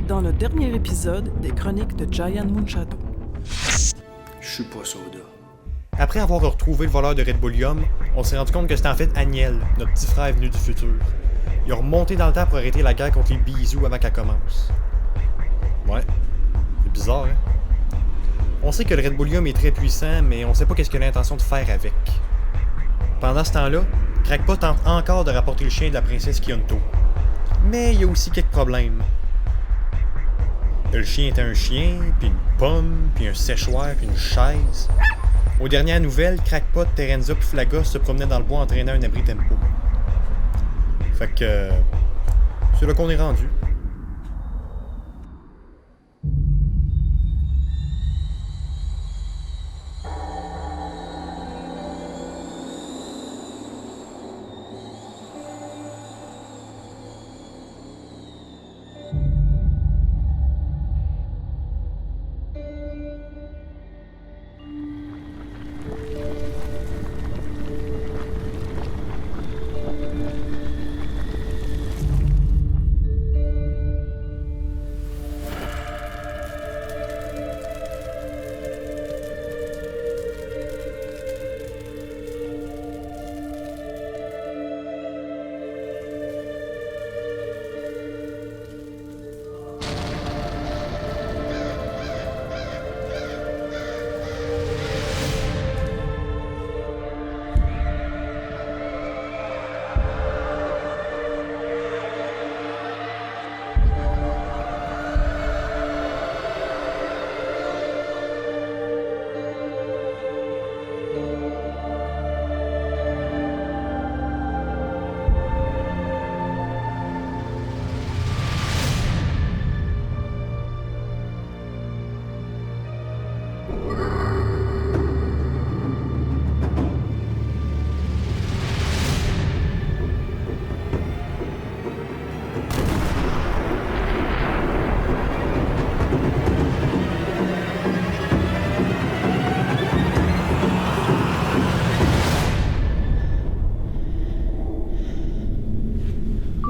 dans le dernier épisode des Chroniques de Giant Moonshadow. Je suis pas soda. Après avoir retrouvé le voleur de Red Bullium, on s'est rendu compte que c'était en fait Aniel, notre petit frère venu du futur. Ils ont remonté dans le temps pour arrêter la guerre contre les bisous avant qu'elle commence. Ouais, c'est bizarre, hein? On sait que le Red Bullium est très puissant, mais on sait pas qu'est-ce qu'il a l'intention de faire avec. Pendant ce temps-là, Crackpot tente encore de rapporter le chien de la princesse Kionto. Mais il y a aussi quelques problèmes. Le chien était un chien, puis une pomme, puis un séchoir, puis une chaise. Aux dernières nouvelles, Crackpot, Terenza puis Flagos se promenaient dans le bois entraînant un abri tempo. Fait que... c'est là qu'on est rendu.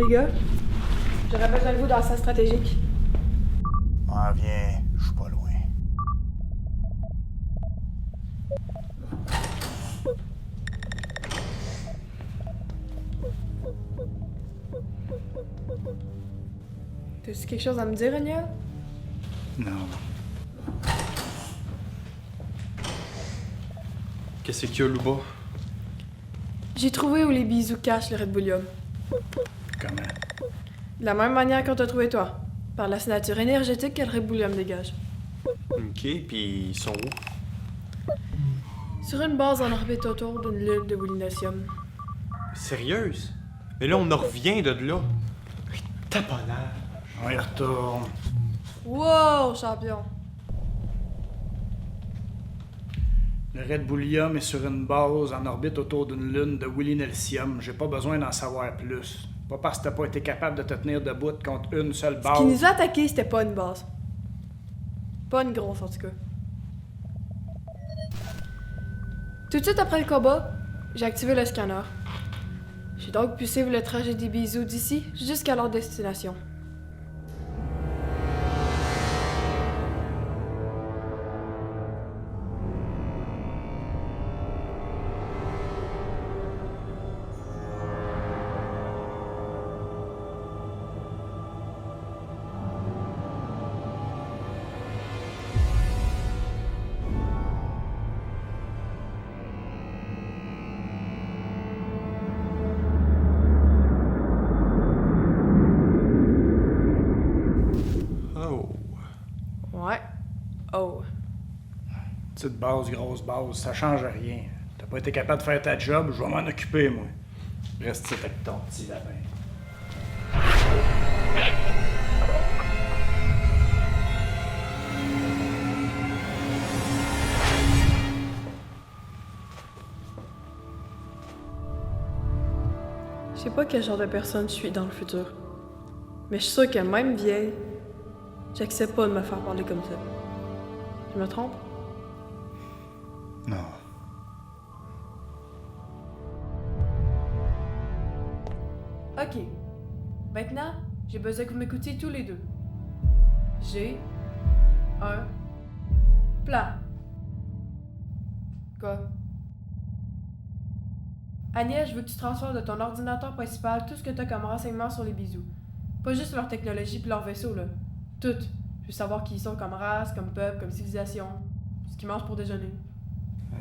Les gars, j'aurais besoin de vous dans la salle stratégique. Ah, viens, je suis pas loin. T'as-tu quelque chose à me dire, Anya? Non. Qu'est-ce qu'il y a, Luba? J'ai trouvé où les bisous cachent le Red Bullium. Comment? De la même manière qu'on t'a trouvé toi. Par la signature énergétique que le Red Bullium dégage. Ok, pis ils sont où? Sur une base en orbite autour d'une lune de Willinosium. Sérieuse? Mais là, on en revient de là. Taponnage. On y retourne. Wow, champion! Le Red Bullium est sur une base en orbite autour d'une lune de Willinosium. J'ai pas besoin d'en savoir plus. Pas parce que t'as pas été capable de te tenir debout contre une seule base. Ce qui nous a attaqué, c'était pas une base. Pas une grosse, en tout cas. Tout de suite après le combat, j'ai activé le scanner. J'ai donc pu suivre le trajet des bisous d'ici jusqu'à leur destination. Ouais. Oh. Petite base, grosse base, ça change rien. T'as pas été capable de faire ta job, je vais m'en occuper, moi. Reste ici avec ton petit lapin. Je sais pas quel genre de personne je suis dans le futur. Mais je suis sûre que même vieille, j'accepte pas de me faire parler comme ça. Je me trompe? Non. Ok. Maintenant, j'ai besoin que vous m'écoutiez tous les deux. J'ai un plan. Quoi? Agnès, je veux que tu transfères de ton ordinateur principal tout ce que t'as comme renseignements sur les bisous. Pas juste leur technologie pis leur vaisseau, là. Tout. Je veux savoir qui ils sont comme race, comme peuple, comme civilisation. Ce qu'ils mangent pour déjeuner.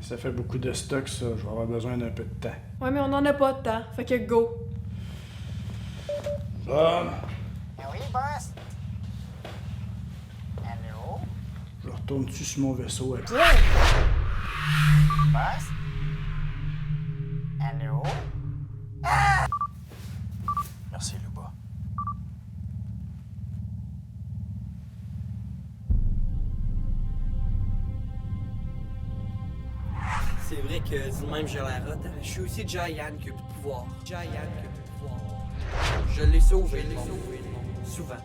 Ça fait beaucoup de stock, ça. Je vais avoir besoin d'un peu de temps. Ouais, mais on en a pas de temps. Fait que go. Bon, Oui, boss. Allô? je retourne-tu sur mon vaisseau avec Boss? Allô? Merci, Luba. C'est vrai que du même j'ai l'air hot. Je suis aussi Giant qui a plus de pouvoir. Giant qui a plus de pouvoir. Je l'ai sauvé, le monde. Souvent.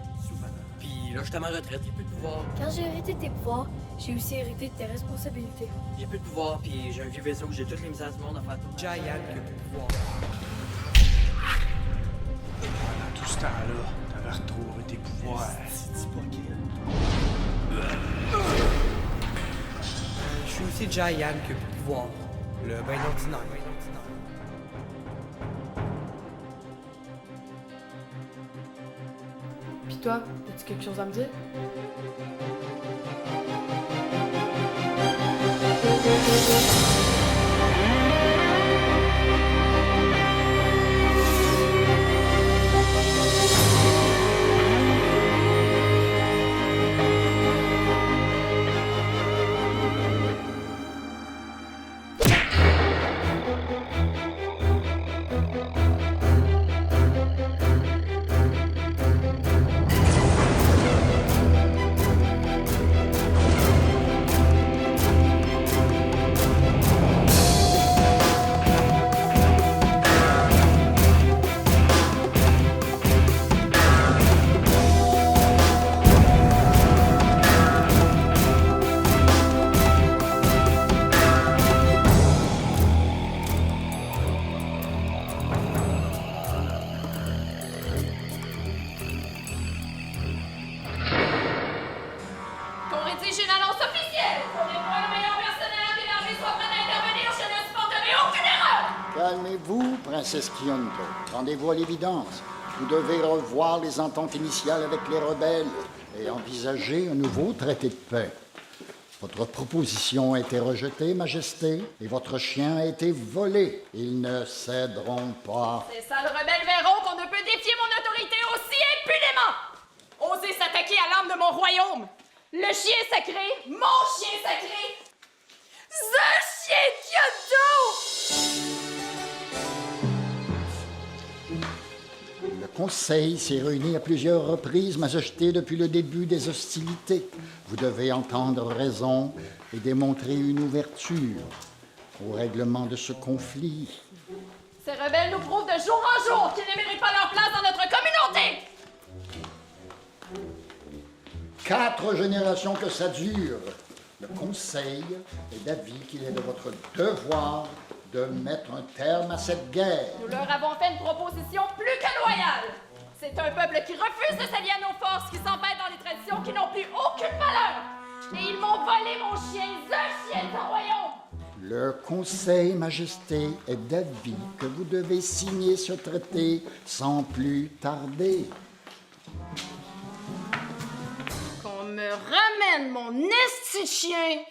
Puis là, je suis à ma retraite, j'ai plus de pouvoir. Quand j'ai hérité de tes pouvoirs, j'ai aussi hérité de tes responsabilités. J'ai plus de pouvoir, puis j'ai un vieux vaisseau, j'ai toutes les misères du monde à faire tout. Giant qui a plus de pouvoir. Pendant tout ce temps-là, t'avais retrouvé tes pouvoirs. C'est pas Je suis aussi Giant qui a plus de pouvoir. Le ben ordinaire. Pis toi, as-tu quelque chose à me dire? Qu'on rédige une annonce officielle pour les le meilleur personnel et l'armée soit prête à intervenir, je ne supporterai aucune erreur! Calmez-vous, princesse Kionto. Rendez-vous à l'évidence. Vous devez revoir les ententes initiales avec les rebelles et envisager un nouveau traité de paix. Votre proposition a été rejetée, Majesté, et votre chien a été volé. Ils ne céderont pas. Ces sales rebelles verront qu'on ne peut défier mon autorité aussi impunément! Oser s'attaquer à l'âme de mon royaume! Le chien sacré, mon chien sacré, The Chien Kyoto! Le Conseil s'est réuni à plusieurs reprises, Majesté, depuis le début des hostilités. Vous devez entendre raison et démontrer une ouverture au règlement de ce conflit. Ces rebelles nous prouvent de jour en jour qu'ils ne méritent pas leur place dans notre communauté! 4 générations que ça dure. Le Conseil est d'avis qu'il est de votre devoir de mettre un terme à cette guerre. Nous leur avons fait une proposition plus que loyale. C'est un peuple qui refuse de s'allier à nos forces, qui s'empêtre dans des traditions qui n'ont plus aucune valeur. Et ils m'ont volé mon chien, The Chien de ton royaume. Le Conseil, Majesté, est d'avis que vous devez signer ce traité sans plus tarder. Qu'on me ramène mon esti de chien.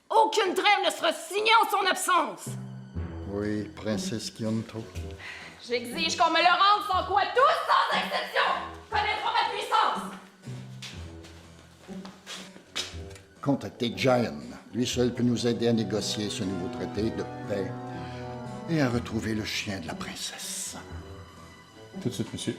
Aucune trêve ne sera signée en son absence. Oui, princesse Kionto. J'exige qu'on me le rende sans quoi tous, sans exception, connaîtront ma puissance. Contactez Giant. Lui seul peut nous aider à négocier ce nouveau traité de paix et à retrouver le chien de la princesse. Tout de suite, monsieur.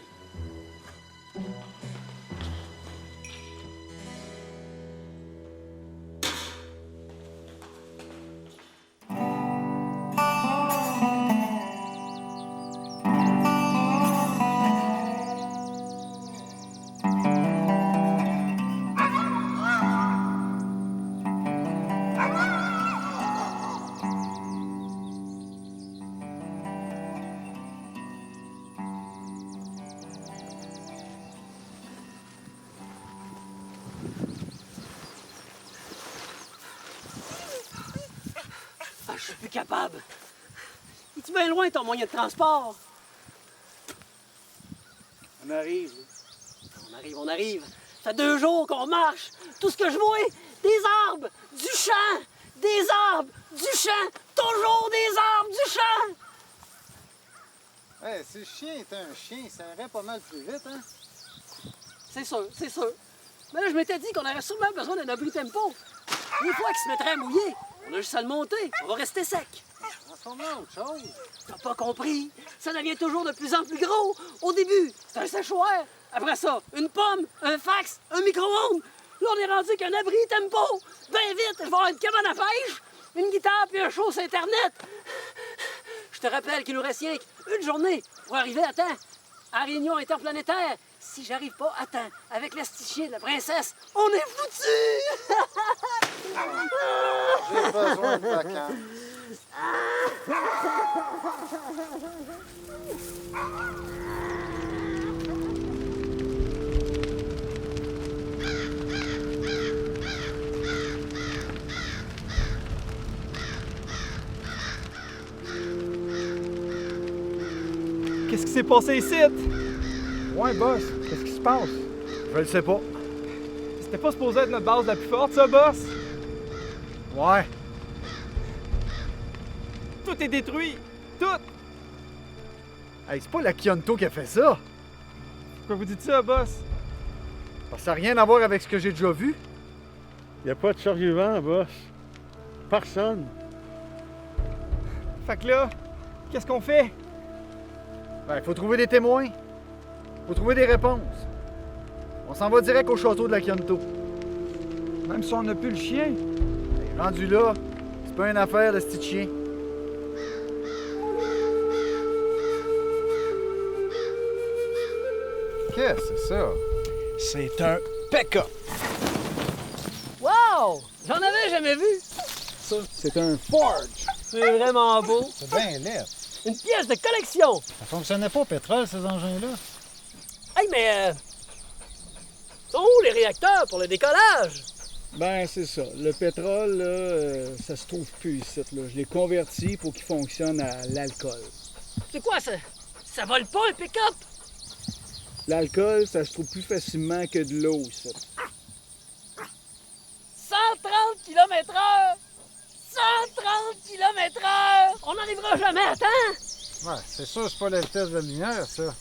plus capable. Es-tu bien loin ton moyen de transport? On arrive. On arrive. Ça fait 2 jours qu'on marche. Tout ce que je vois, des arbres, du champ, des arbres, du champ, toujours des arbres, du champ. Hey, si le chien était un chien, ça irait pas mal plus vite, hein? C'est sûr. Mais là, je m'étais dit qu'on aurait sûrement besoin d'un abri tempo. Une fois qu'il se mettrait à mouiller, on a juste à le monter. On va rester sec. Transforme-le en autre chose. T'as pas compris? Ça devient toujours de plus en plus gros. Au début, c'est un séchoir. Après ça, une pomme, un fax, un micro-ondes. Là, on est rendu qu'un abri tempo. Ben vite, je vais avoir une cabane à pêche, une guitare puis un show sur Internet. Je te rappelle qu'il nous reste rien qu'une journée pour arriver à temps. À la réunion interplanétaire. Si j'arrive pas à temps avec l'astichier de la princesse, on est foutus! J'ai besoin de vacances. Qu'est-ce qui s'est passé ici? Ouais, boss, qu'est-ce qui se passe? Je le sais pas. C'était pas supposé être notre base la plus forte, ça, boss? Ouais. Tout est détruit! Tout! Hey, c'est pas la Kionto qui a fait ça. Pourquoi vous dites ça, boss? Ça n'a rien à voir avec ce que j'ai déjà vu. Y a pas de survivants, boss. Personne. Fait que là, qu'est-ce qu'on fait? Ben, faut trouver des témoins. Faut trouver des réponses. On s'en va direct au château de la Kionto. Même si on n'a plus le chien? Hey, rendu là, c'est pas une affaire de ce petit chien. Qu'est-ce que c'est ça? C'est un pick-up. Wow! J'en avais jamais vu. Ça, c'est un Forge. C'est vraiment beau. C'est bien laid. Une pièce de collection. Ça fonctionnait pas au pétrole, ces engins-là? Hey, mais... sont où les réacteurs pour le décollage? Ben, c'est ça. Le pétrole, là, ça se trouve plus ici. Là. Je l'ai converti pour qu'il fonctionne à l'alcool. C'est quoi ça? Ça vole pas un pick-up? L'alcool, ça se trouve plus facilement que de l'eau ici. 130 km/h! 130 km/h! On n'arrivera jamais à temps! Ouais, c'est sûr, c'est pas la vitesse de la lumière, ça.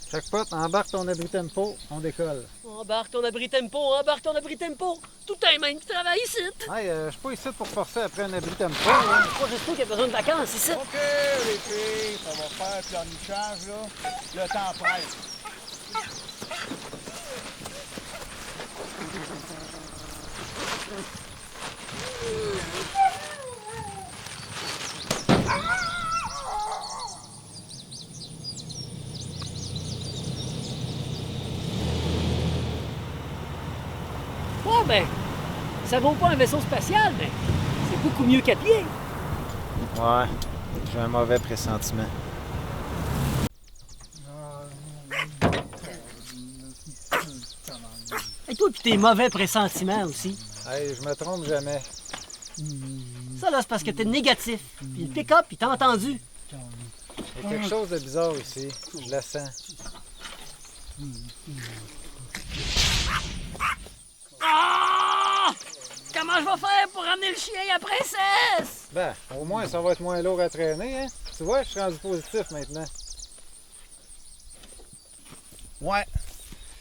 Chaque pote, embarque ton abri tempo, on décolle. Embarque ton abri tempo! Tout un même qui travaille ici! Hey, je suis pas ici pour forcer après un abri tempo, hein. C'est pas juste toi qui a besoin de vacances ici! OK, les filles, on va faire pleurnichage, là. Le temps presse. Bon, ben, ça vaut pas un vaisseau spatial, mais c'est beaucoup mieux qu'à pied. Ouais, j'ai un mauvais pressentiment. Et toi, pis tes mauvais pressentiments aussi. Hey, je me trompe jamais. Ça, là, c'est parce que t'es négatif. Puis le pick-up, il t'a entendu. Il y a quelque chose de bizarre ici. Je le sens. Ah! Comment je vais faire pour ramener le chien à princesse? Ben, au moins, ça va être moins lourd à traîner, hein? Tu vois, je suis rendu positif maintenant. Ouais.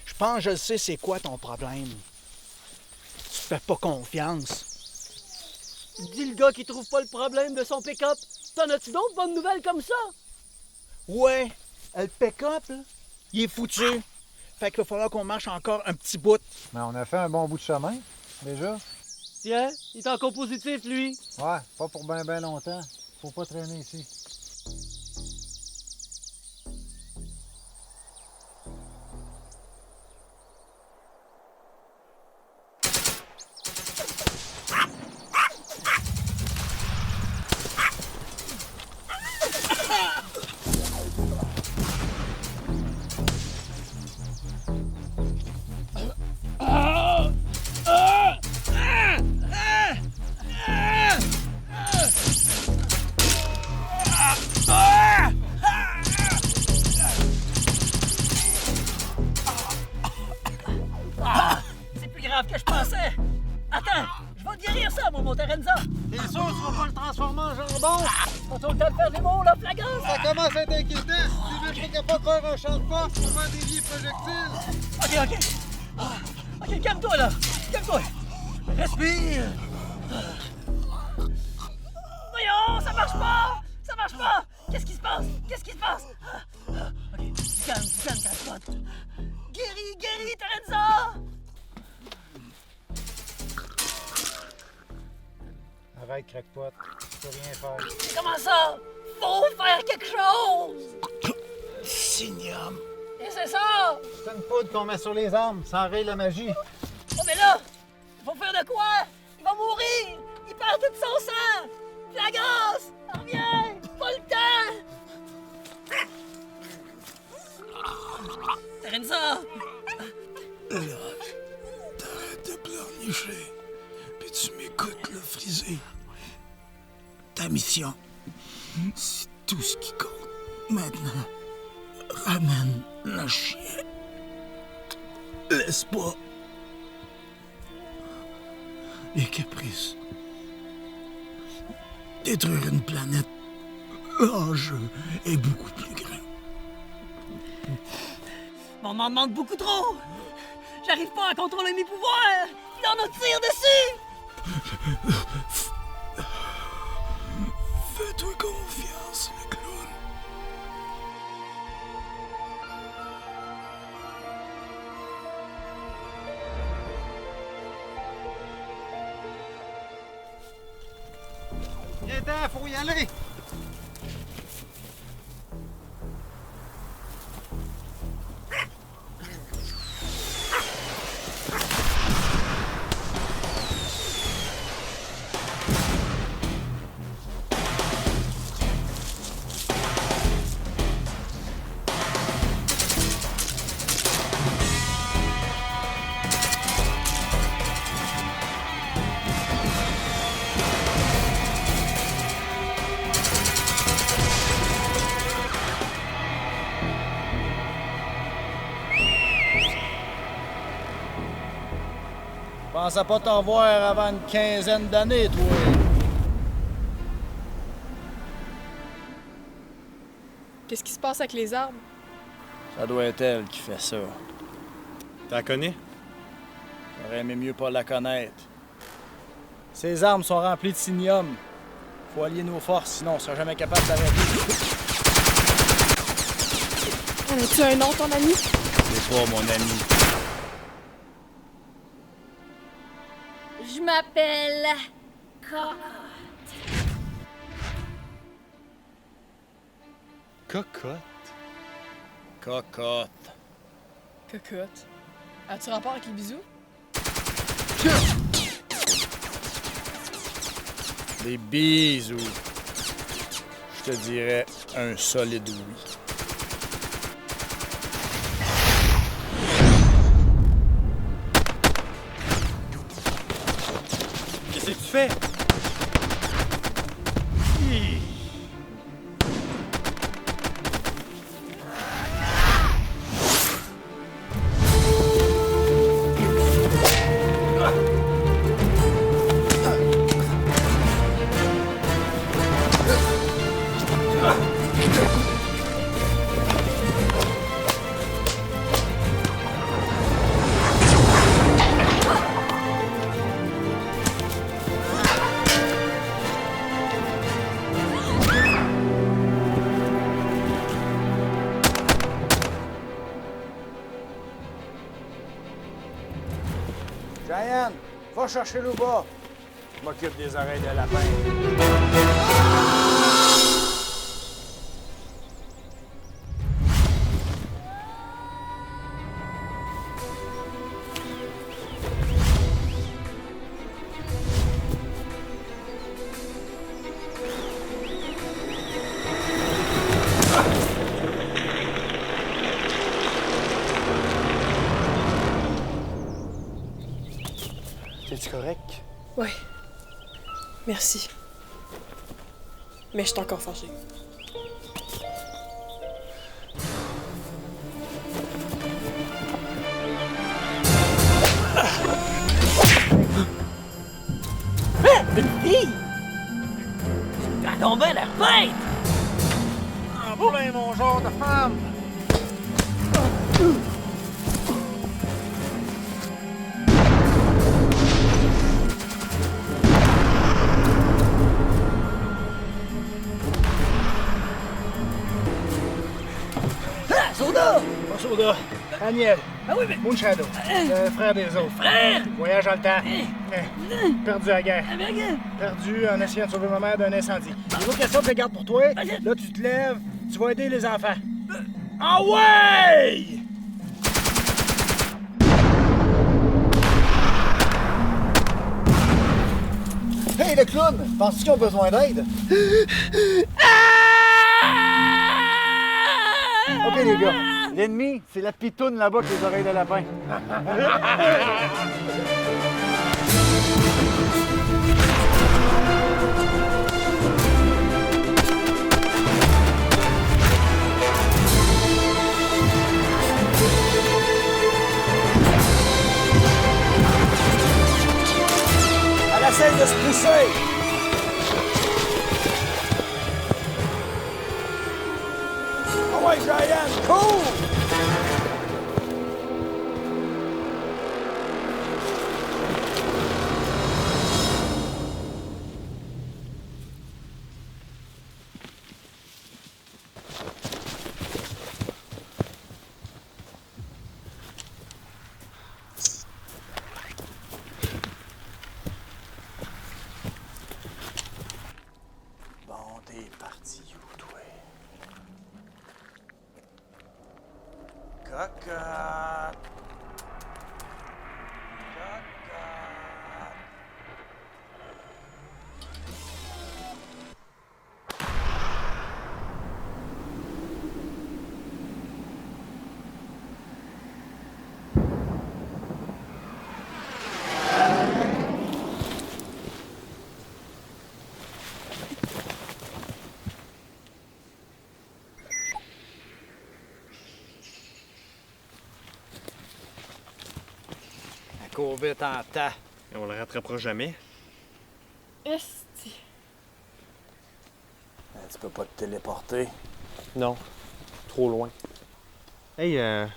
Je pense que je sais c'est quoi ton problème. Tu fais pas confiance. Dis le gars qui trouve pas le problème de son pick-up. T'en as-tu d'autres bonnes nouvelles comme ça? Ouais. Le pick-up, là, il est foutu. Fait qu'il va falloir qu'on marche encore un petit bout. Mais on a fait un bon bout de chemin, déjà. Tiens, il est encore positif, lui. Ouais, pas pour ben longtemps. Faut pas traîner ici. Pas trop le temps de faire des mots, là, flagrant! Ça commence à être inquiétant! Tu veux pas croire un champ de force pour faire dévier projectiles! OK. OK, calme-toi, là! Calme-toi! Respire! Voyons, ça marche pas! Ça marche pas! Qu'est-ce qui se passe? OK, calme, craque-pote! Guéris, Terenza! Arrête, crackpot. Tu peux rien faire. Comment ça? Faut faire quelque chose! Signum. Et c'est ça! C'est une poudre qu'on met sur les armes, ça enraye la magie. Oh, mais là, faut faire de quoi? Il va mourir! Il perd tout son sang! La grâce! Reviens! Pas le temps! Terenza! T'arrêtes de pleurnicher, puis tu m'écoutes le friser. Ta mission, c'est tout ce qui compte. Maintenant, ramène la chienne. Laisse pas les caprices. Détruire une planète, l'enjeu est beaucoup plus grand. On m'en demande beaucoup trop! J'arrive pas à contrôler mes pouvoirs! Il en nous tire dessus! Fais-toi confiance, le clown. Viens-t'en, faut y aller! Pensais pas t'en voir avant une quinzaine d'années, toi. Qu'est-ce qui se passe avec les arbres? Ça doit être elle qui fait ça. Tu la connais? J'aurais aimé mieux pas la connaître. Ces armes sont remplies de signum. Faut allier nos forces, sinon on sera jamais capable d'arrêter. En as-tu un nom, ton ami? C'est pas mon ami. Je m'appelle Cocotte. Cocotte. Cocotte. As-tu rapport avec les bisous? Des bisous. Je te dirais un solide oui. Qu'est-ce que tu fais? Giant, va chercher le bas. Je m'occupe des oreilles de lapin. T'es-tu correct? Ouais. Merci. Mais je suis encore fâchée. Une fille! donc ben l'air bête! En plein mon genre de femme! Ah, Soda! Pas Soda. Aniel. Ah oui, mais... Moonshadow. Le frère des autres. Frère! Voyage dans le temps. Perdu à la guerre. Avec elle. Perdu en essayant de sauver ma mère d'un incendie. J'ai une autre question que je garde pour toi. Là, tu te lèves, tu vas aider les enfants. Ah ouais! Hey, le clown! Penses-tu qu'ils ont besoin d'aide? OK, les gars. L'ennemi, c'est la pitoune là-bas avec les oreilles de lapin. Elle essaie de se pousser! Ah ouais, Giant! Cool! T'es parti où, toi? Cocotte! Cours vite en temps. Et on le rattrapera jamais. Esti. Tu peux pas te téléporter. Non. Trop loin. Hey, est-ce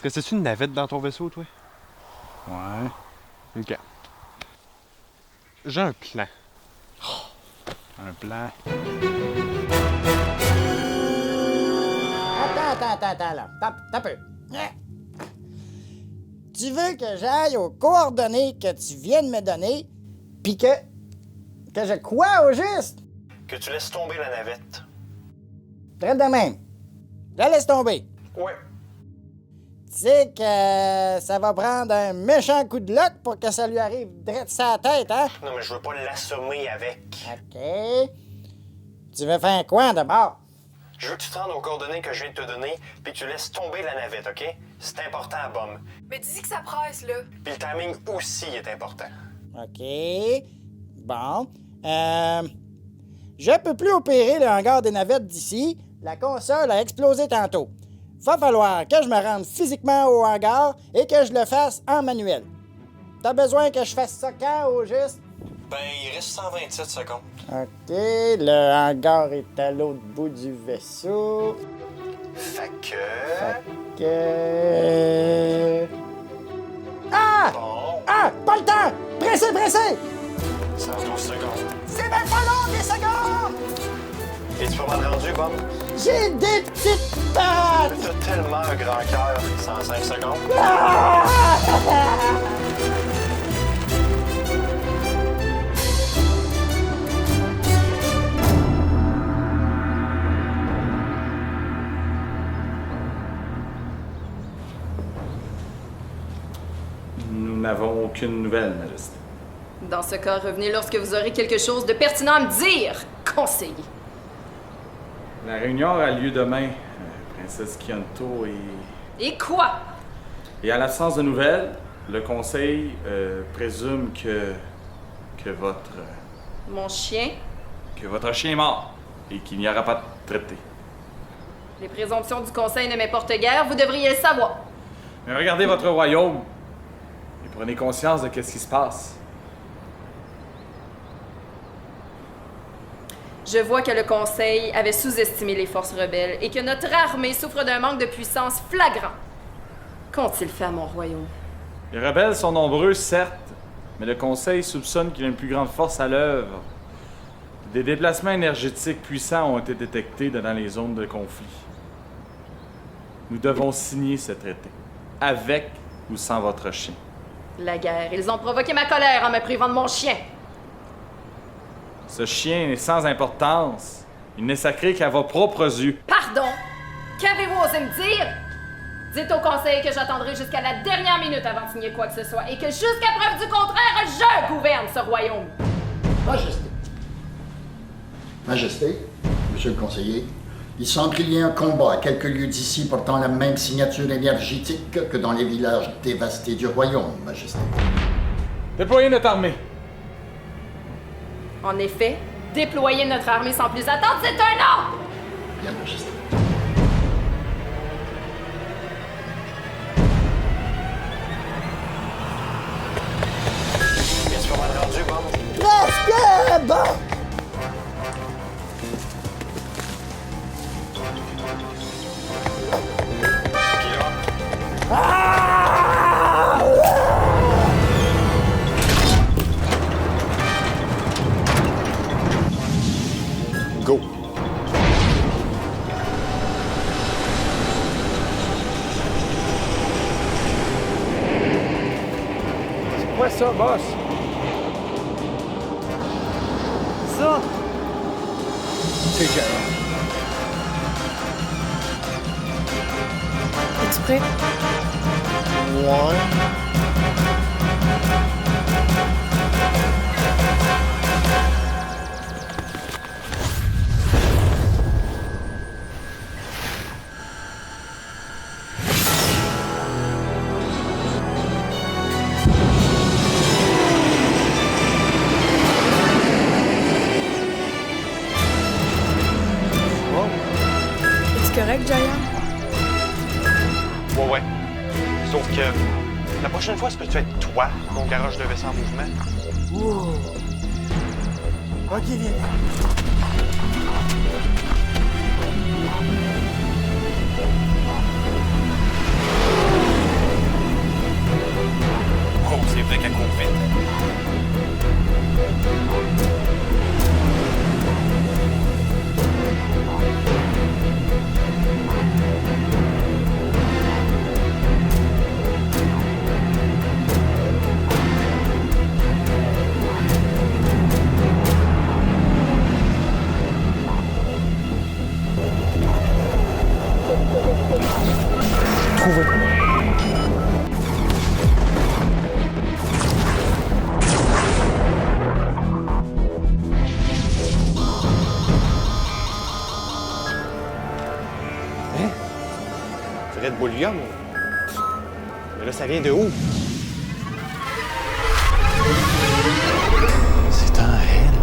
que c'est-tu une navette dans ton vaisseau, toi? Ouais. OK. J'ai un plan. Un plan. Attends, là. T'as peu. Tu veux que j'aille aux coordonnées que tu viens de me donner, pis que je quoi au juste? Que tu laisses tomber la navette. Traite de même. Je la laisse tomber. Ouais. Tu sais que ça va prendre un méchant coup de luck pour que ça lui arrive direct sur la tête, hein? Non, mais je veux pas l'assommer avec. OK. Tu veux faire quoi d'abord? Je veux que tu te rendes aux coordonnées que je viens de te donner, puis que tu laisses tomber la navette, OK? C'est important à Bum. Mais dis que ça presse, là. Puis le timing aussi est important. OK. Bon. Je peux plus opérer le hangar des navettes d'ici. La console a explosé tantôt. Va falloir que je me rende physiquement au hangar et que je le fasse en manuel. T'as besoin que je fasse ça quand, au juste? Ben, il reste 127 secondes. OK. Le hangar est à l'autre bout du vaisseau. Fait que... Ah! Bon. Ah! Pas le temps! Pressé! 112 secondes. C'est même pas long, des secondes! Et tu pas mal rendu, Bum? J'ai des petites pattes! T'as tellement un grand cœur. 105 secondes. Ah! Nous n'avons aucune nouvelle, Majesté. Dans ce cas, revenez lorsque vous aurez quelque chose de pertinent à me dire, conseiller. La réunion aura lieu demain. Princesse Kionto Et quoi? Et à l'absence de nouvelles, le Conseil présume que votre... Mon chien? que votre chien est mort et qu'il n'y aura pas de traité. Les présomptions du Conseil ne m'importent guère, vous devriez le savoir. Mais regardez votre royaume et prenez conscience de ce qui se passe. Je vois que le Conseil avait sous-estimé les forces rebelles et que notre armée souffre d'un manque de puissance flagrant. Qu'ont-ils fait à mon royaume? Les rebelles sont nombreux, certes, mais le Conseil soupçonne qu'il y a une plus grande force à l'œuvre. Des déplacements énergétiques puissants ont été détectés dans les zones de conflit. Nous devons signer ce traité, avec ou sans votre chien. La guerre. Ils ont provoqué ma colère en me privant de mon chien. Ce chien est sans importance. Il n'est sacré qu'à vos propres yeux. Pardon? Qu'avez-vous osé me dire? Dites au Conseil que j'attendrai jusqu'à la dernière minute avant de signer quoi que ce soit et que jusqu'à preuve du contraire, je gouverne ce royaume. Majesté. Majesté, monsieur le conseiller, il semble qu'il y ait un combat à quelques lieues d'ici portant la même signature énergétique que dans les villages dévastés du royaume, Majesté. Déployez notre armée. En effet, déployer notre armée sans plus attendre, c'est un ordre! Bien, Majesté. Est-ce qu'on va le rendu, Bob? Presque bon! Go! C'est quoi ça, boss? Ça? C'est écœurant. Es-tu prêt? Ouais. Es-tu correct, Giant? Ouais. Sauf que la prochaine fois, ça peut-tu être toi, mon garage de vaisseau en mouvement? Ouh. Ok, viens. Oh, c'est vrai qu'elle court vite. C'est Red Bullium. Mais là, ça vient de où? C'est un hell.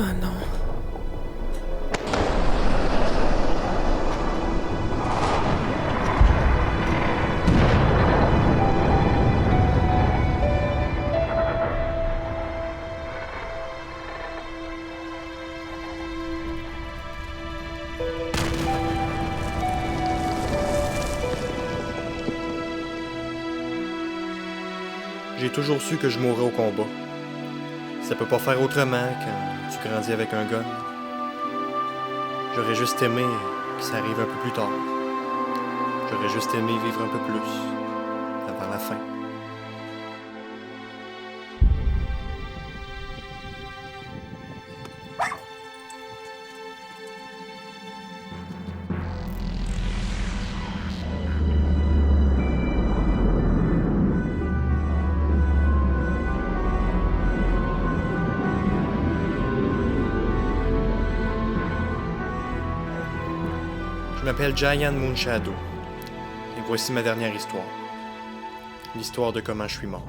Oh non. J'ai toujours su que je mourrais au combat. Ça peut pas faire autrement quand tu grandis avec un gun. J'aurais juste aimé que ça arrive un peu plus tard. J'aurais juste aimé vivre un peu plus avant la fin. Je m'appelle Giant Moonshadow, et voici ma dernière histoire. l'histoire de comment je suis mort.